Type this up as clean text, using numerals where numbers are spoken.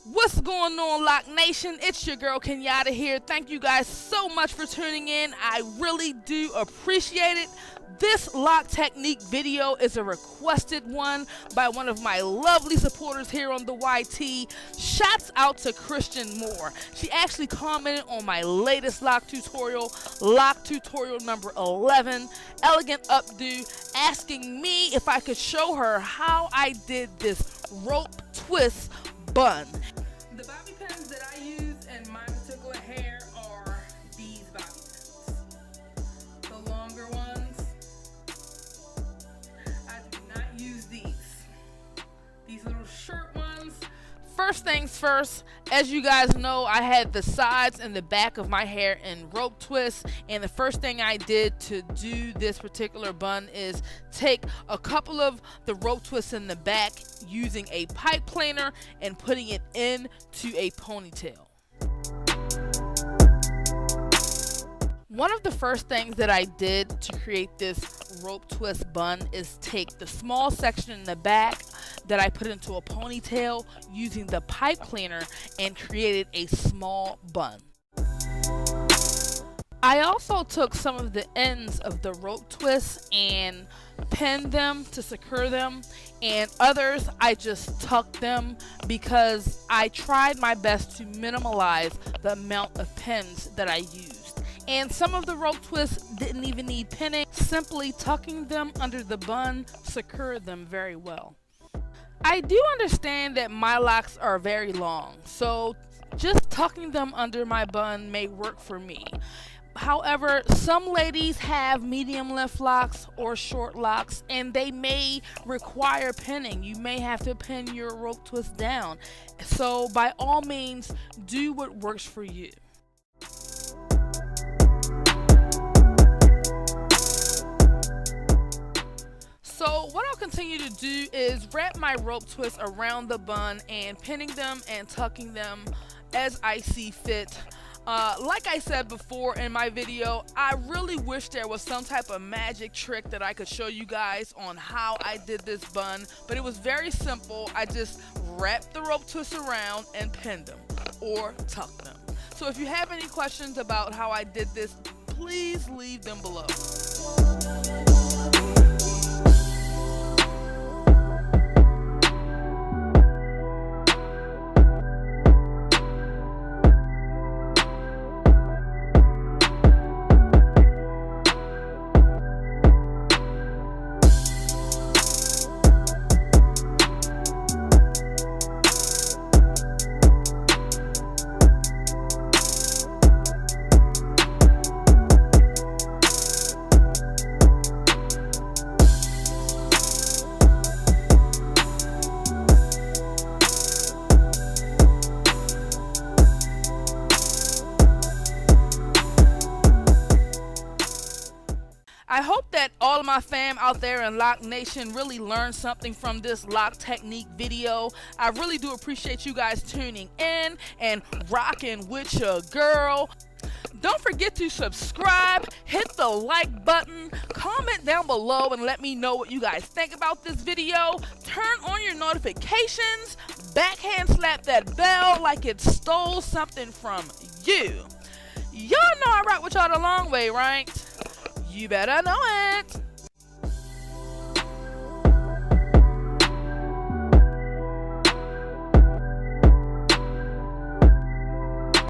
What's going on, Loc Nation? It's your girl Kenyata here. Thank you guys so much for tuning in. I really do appreciate it. This lock technique video is a requested one by one of my lovely supporters here on the YT. Shouts out to Christian Moore. She actually commented on my latest lock tutorial number 11, Elegant Updo, asking me if I could show her how I did this rope twist bun. The bobby pins that I use in my particular hair are these bobby pins. The longer ones. I do not use these. These little short ones. First things first, as you guys know, I had the sides and the back of my hair in rope twists, and the first thing I did to do this particular bun is take a couple of the rope twists in the back using a pipe planer and putting it into a ponytail. One of the first things that I did to create this rope twist bun is take the small section in the back that I put into a ponytail using the pipe cleaner and created a small bun. I also took some of the ends of the rope twists and pinned them to secure them, and others I just tucked them because I tried my best to minimize the amount of pins that I used. And some of the rope twists didn't even need pinning. Simply tucking them under the bun secured them very well. I do understand that my locks are very long, so just tucking them under my bun may work for me. However, some ladies have medium length locks or short locks, and they may require pinning. You may have to pin your rope twist down. So by all means, do what works for you. So what I'll continue to do is wrap my rope twists around the bun and pinning them and tucking them as I see fit. Like I said before in my video, I really wish there was some type of magic trick that I could show you guys on how I did this bun, but it was very simple. I just wrapped the rope twists around and pinned them or tucked them. So if you have any questions about how I did this, please leave them below. I hope that all of my fam out there in Loc Nation really learned something from this lock technique video. I really do appreciate you guys tuning in and rocking with your girl. Don't forget to subscribe, hit the like button, comment down below and let me know what you guys think about this video. Turn on your notifications, backhand slap that bell like it stole something from you. Y'all know I rock with y'all the long way, right? You better know it.